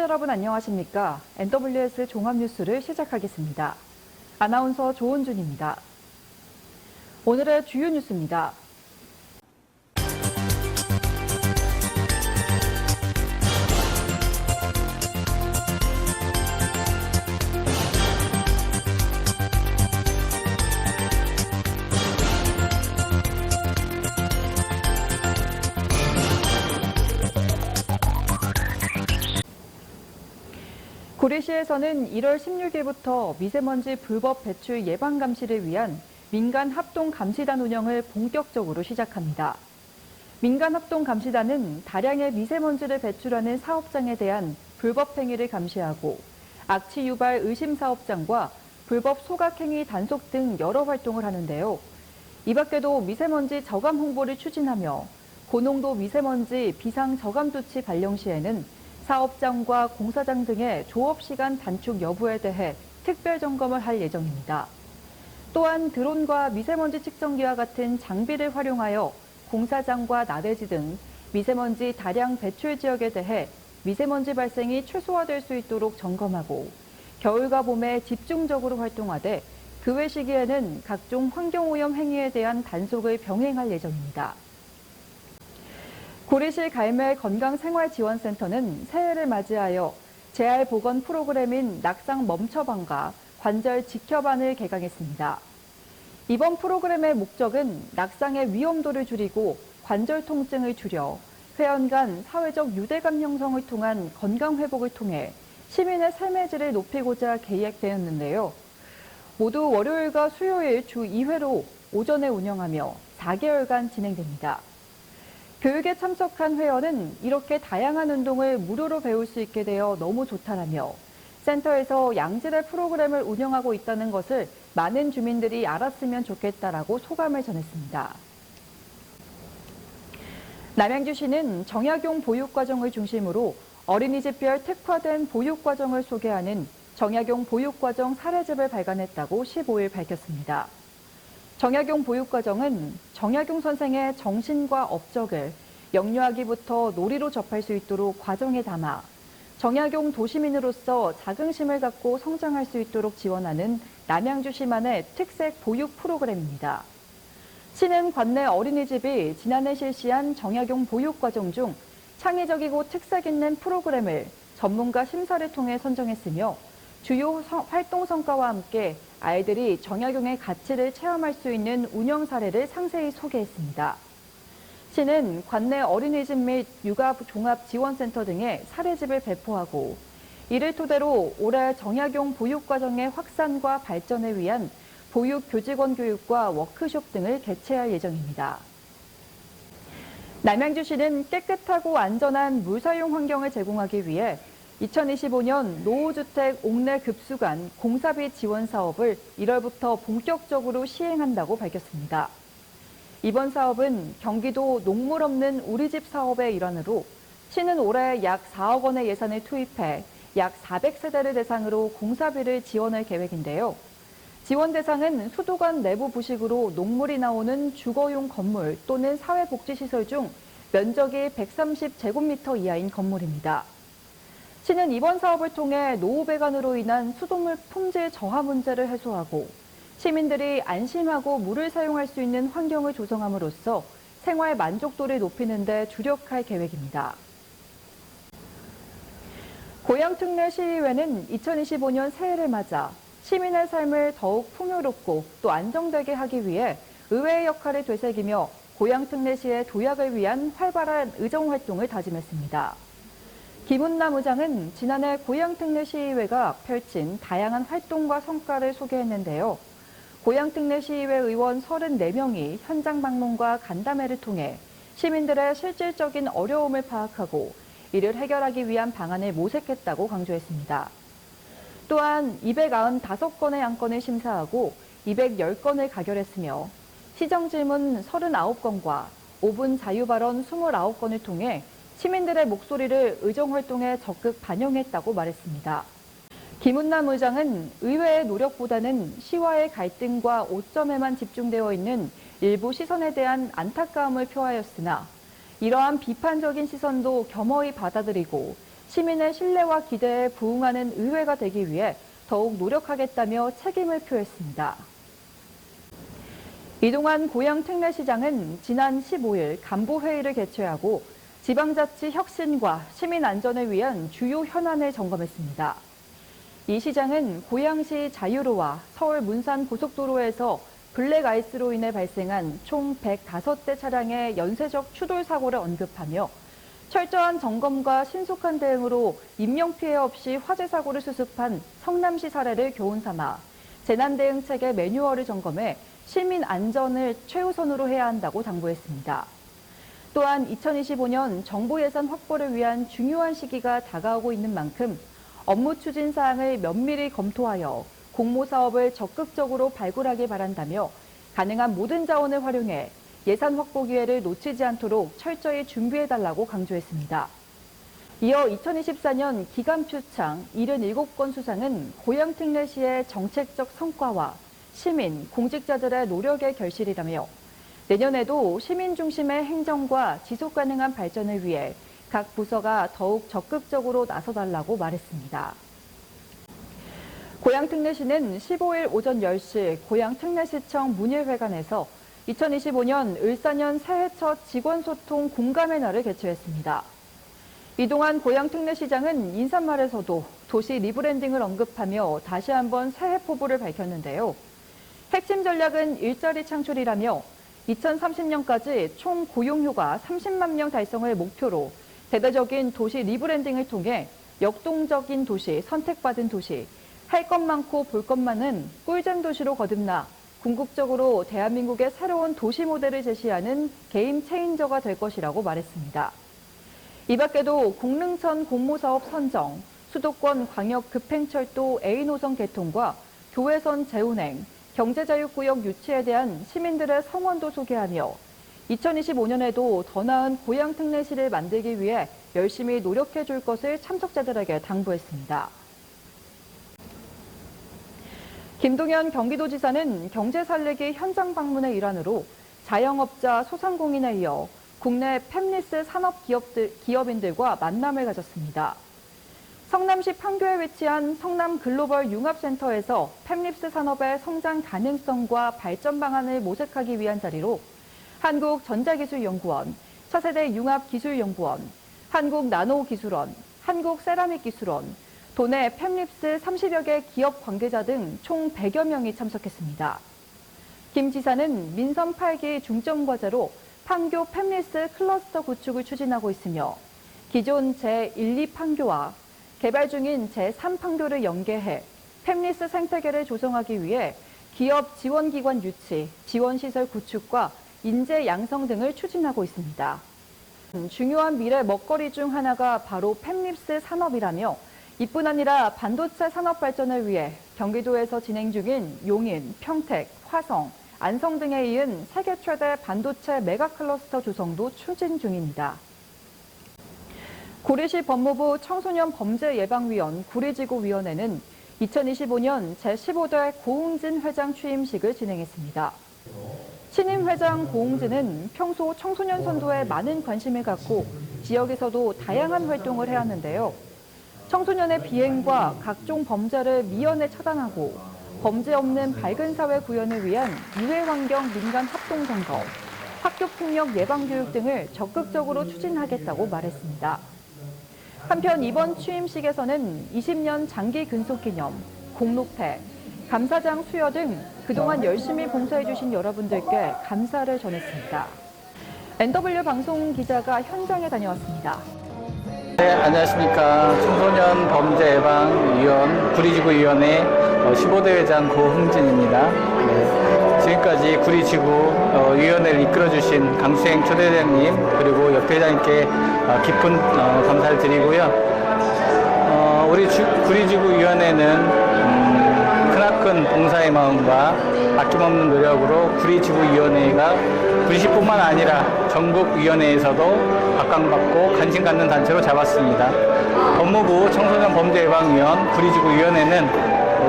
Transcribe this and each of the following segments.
청취자 여러분 안녕하십니까? NWS 종합뉴스를 시작하겠습니다. 아나운서 조은준입니다. 오늘의 주요 뉴스입니다. 구리시에서는 1월 16일부터 미세먼지 불법 배출 예방 감시를 위한 민간 합동 감시단 운영을 본격적으로 시작합니다. 민간 합동 감시단은 다량의 미세먼지를 배출하는 사업장에 대한 불법 행위를 감시하고 악취 유발 의심 사업장과 불법 소각행위 단속 등 여러 활동을 하는데요. 이 밖에도 미세먼지 저감 홍보를 추진하며 고농도 미세먼지 비상 저감 조치 발령 시에는 사업장과 공사장 등의 조업시간 단축 여부에 대해 특별 점검을 할 예정입니다. 또한 드론과 미세먼지 측정기와 같은 장비를 활용하여 공사장과 나대지 등 미세먼지 다량 배출 지역에 대해 미세먼지 발생이 최소화될 수 있도록 점검하고 겨울과 봄에 집중적으로 활동하되 그 외 시기에는 각종 환경오염 행위에 대한 단속을 병행할 예정입니다. 구리시 갈멜 건강생활지원센터는 새해를 맞이하여 재활 보건 프로그램인 낙상 멈춰반과 관절 지켜반을 개강했습니다. 이번 프로그램의 목적은 낙상의 위험도를 줄이고 관절 통증을 줄여 회원 간 사회적 유대감 형성을 통한 건강 회복을 통해 시민의 삶의 질을 높이고자 계획되었는데요. 모두 월요일과 수요일 주 2회로 오전에 운영하며 4개월간 진행됩니다. 교육에 참석한 회원은 이렇게 다양한 운동을 무료로 배울 수 있게 되어 너무 좋다라며 센터에서 양질의 프로그램을 운영하고 있다는 것을 많은 주민들이 알았으면 좋겠다라고 소감을 전했습니다. 남양주시는 정약용 보육과정을 중심으로 어린이집별 특화된 보육과정을 소개하는 정약용 보육과정 사례집을 발간했다고 15일 밝혔습니다. 정약용 보육과정은 정약용 선생의 정신과 업적을 영유아기부터 놀이로 접할 수 있도록 과정에 담아 정약용 도시민으로서 자긍심을 갖고 성장할 수 있도록 지원하는 남양주시만의 특색 보육 프로그램입니다. 시는 관내 어린이집이 지난해 실시한 정약용 보육과정 중 창의적이고 특색 있는 프로그램을 전문가 심사를 통해 선정했으며 주요 활동 성과와 함께 아이들이 정약용의 가치를 체험할 수 있는 운영 사례를 상세히 소개했습니다. 시는 관내 어린이집 및 육아 종합지원센터 등의 사례집을 배포하고 이를 토대로 올해 정약용 보육과정의 확산과 발전을 위한 보육 교직원 교육과 워크숍 등을 개최할 예정입니다. 남양주시는 깨끗하고 안전한 물 사용 환경을 제공하기 위해 2025년 노후주택 옥내 급수관 공사비 지원 사업을 1월부터 본격적으로 시행한다고 밝혔습니다. 이번 사업은 경기도 녹물 없는 우리집 사업의 일환으로 시는 올해 약 4억 원의 예산을 투입해 약 400세대를 대상으로 공사비를 지원할 계획인데요. 지원 대상은 수도관 내부 부식으로 녹물이 나오는 주거용 건물 또는 사회복지시설 중 면적이 130제곱미터 이하인 건물입니다. 시는 이번 사업을 통해 노후 배관으로 인한 수돗물 품질 저하 문제를 해소하고 시민들이 안심하고 물을 사용할 수 있는 환경을 조성함으로써 생활 만족도를 높이는 데 주력할 계획입니다. 고양특례시의회는 2025년 새해를 맞아 시민의 삶을 더욱 풍요롭고 또 안정되게 하기 위해 의회의 역할을 되새기며 고양특례시의 도약을 위한 활발한 의정활동을 다짐했습니다. 김은남 의장은 지난해 고양특례시의회가 펼친 다양한 활동과 성과를 소개했는데요. 고양특례시의회 의원 34명이 현장 방문과 간담회를 통해 시민들의 실질적인 어려움을 파악하고 이를 해결하기 위한 방안을 모색했다고 강조했습니다. 또한 295건의 안건을 심사하고 210건을 가결했으며 시정질문 39건과 5분 자유발언 29건을 통해 시민들의 목소리를 의정활동에 적극 반영했다고 말했습니다. 김은남 의장은 의회의 노력보다는 시와의 갈등과 오점에만 집중되어 있는 일부 시선에 대한 안타까움을 표하였으나 이러한 비판적인 시선도 겸허히 받아들이고 시민의 신뢰와 기대에 부응하는 의회가 되기 위해 더욱 노력하겠다며 책임을 표했습니다. 이동환 고양특례시장은 지난 15일 간부회의를 개최하고 지방자치 혁신과 시민 안전을 위한 주요 현안을 점검했습니다. 이 시장은 고양시 자유로와 서울 문산 고속도로에서 블랙아이스로 인해 발생한 총 105대 차량의 연쇄적 추돌 사고를 언급하며 철저한 점검과 신속한 대응으로 인명피해 없이 화재 사고를 수습한 성남시 사례를 교훈 삼아 재난대응체계 매뉴얼을 점검해 시민 안전을 최우선으로 해야 한다고 당부했습니다. 또한 2025년 정부 예산 확보를 위한 중요한 시기가 다가오고 있는 만큼 업무 추진 사항을 면밀히 검토하여 공모 사업을 적극적으로 발굴하길 바란다며 가능한 모든 자원을 활용해 예산 확보 기회를 놓치지 않도록 철저히 준비해달라고 강조했습니다. 이어 2024년 기간표창 77건 수상은 고양특례시의 정책적 성과와 시민, 공직자들의 노력의 결실이라며 내년에도 시민 중심의 행정과 지속 가능한 발전을 위해 각 부서가 더욱 적극적으로 나서달라고 말했습니다. 고양특례시는 15일 오전 10시 고양특례시청 문예회관에서 2025년 을사년 새해 첫 직원소통 공감의 날을 개최했습니다. 이동환 고양특례시장은 인사말에서도 도시 리브랜딩을 언급하며 다시 한번 새해 포부를 밝혔는데요. 핵심 전략은 일자리 창출이라며 2030년까지 총 고용효과 30만 명 달성을 목표로 대대적인 도시 리브랜딩을 통해 역동적인 도시, 선택받은 도시, 할 것 많고 볼 것 많은 꿀잼 도시로 거듭나 궁극적으로 대한민국의 새로운 도시 모델을 제시하는 게임 체인저가 될 것이라고 말했습니다. 이 밖에도 공릉천 공모사업 선정, 수도권 광역 급행철도 A노선 개통과 교외선 재운행, 경제자유구역 유치에 대한 시민들의 성원도 소개하며 2025년에도 더 나은 고양특례시를 만들기 위해 열심히 노력해 줄 것을 참석자들에게 당부했습니다. 김동연 경기도지사는 경제 살리기 현장 방문의 일환으로 자영업자, 소상공인에 이어 국내 팹리스 산업 기업인들과 만남을 가졌습니다. 성남시 판교에 위치한 성남 글로벌 융합센터에서 팹리스 산업의 성장 가능성과 발전 방안을 모색하기 위한 자리로 한국전자기술연구원, 차세대 융합기술연구원, 한국나노기술원, 한국세라믹기술원, 도내 팹립스 30여 개 기업 관계자 등 총 100여 명이 참석했습니다. 김 지사는 민선 8기 중점 과제로 판교 팹리스 클러스터 구축을 추진하고 있으며 기존 제1, 2판교와 개발 중인 제3판교를 연계해 팹리스 생태계를 조성하기 위해 기업 지원기관 유치, 지원시설 구축과 인재 양성 등을 추진하고 있습니다. 중요한 미래 먹거리 중 하나가 바로 팹립스 산업이라며 이뿐 아니라 반도체 산업 발전을 위해 경기도에서 진행 중인 용인, 평택, 화성, 안성 등에 이은 세계 최대 반도체 메가 클러스터 조성도 추진 중입니다. 구리시 법무부 청소년 범죄 예방위원 구리지구위원회는 2025년 제15대 고흥진 회장 취임식을 진행했습니다. 신임 회장 고흥진은 평소 청소년 선도에 많은 관심을 갖고 지역에서도 다양한 활동을 해왔는데요. 청소년의 비행과 각종 범죄를 미연에 차단하고 범죄 없는 밝은 사회 구현을 위한 유해환경 민간 합동점검, 학교폭력 예방교육 등을 적극적으로 추진하겠다고 말했습니다. 한편 이번 취임식에서는 20년 장기 근속기념, 공로패, 감사장 수여 등 그동안 열심히 봉사해주신 여러분들께 감사를 전했습니다. NW 방송 기자가 현장에 다녀왔습니다. 네, 안녕하십니까. 청소년 범죄 예방위원 구리지구위원회 15대 회장 고흥진입니다. 네, 지금까지 구리지구 위원회를 이끌어주신 강수행 초대장님 그리고 옆 회장님께 깊은 감사를 드리고요. 우리 구리지구위원회는 크나큰 봉사의 마음과 아낌없는 노력으로 구리지구위원회가 구리시뿐만 아니라 전국위원회에서도 각광받고 관심 갖는 단체로 잡았습니다. 법무부 청소년 범죄 예방위원 구리지구위원회는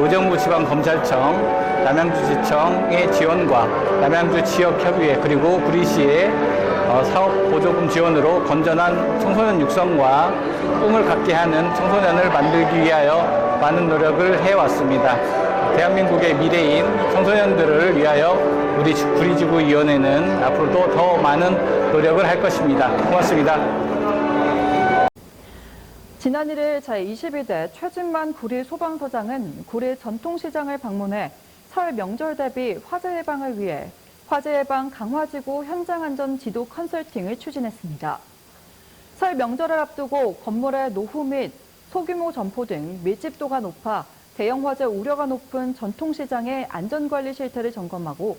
의정부 지방검찰청, 남양주지청의 지원과 남양주 지역협의회 그리고 구리시의 사업 보조금 지원으로 건전한 청소년 육성과 꿈을 갖게 하는 청소년을 만들기 위하여 많은 노력을 해왔습니다. 대한민국의 미래인 청소년들을 위하여 우리 구리지구위원회는 앞으로도 더 많은 노력을 할 것입니다. 고맙습니다. 지난 1일 제22대 최진만 구리 소방서장은 구리 전통시장을 방문해 설 명절 대비 화재 예방을 위해 화재 예방 강화지구 현장 안전 지도 컨설팅을 추진했습니다. 설 명절을 앞두고 건물의 노후 및 소규모 점포 등 밀집도가 높아 대형 화재 우려가 높은 전통시장의 안전관리 실태를 점검하고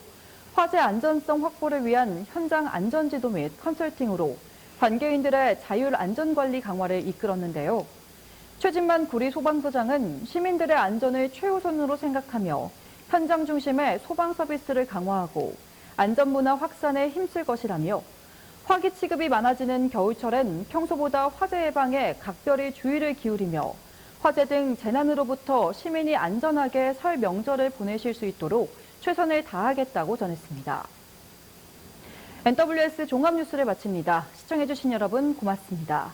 화재 안전성 확보를 위한 현장 안전지도 및 컨설팅으로 관계인들의 자율 안전관리 강화를 이끌었는데요. 최진만 구리 소방서장은 시민들의 안전을 최우선으로 생각하며 현장 중심의 소방 서비스를 강화하고 안전문화 확산에 힘쓸 것이라며 화기 취급이 많아지는 겨울철엔 평소보다 화재 예방에 각별히 주의를 기울이며 화재 등 재난으로부터 시민이 안전하게 설 명절을 보내실 수 있도록 최선을 다하겠다고 전했습니다. NWS 종합뉴스를 마칩니다. 시청해주신 여러분 고맙습니다.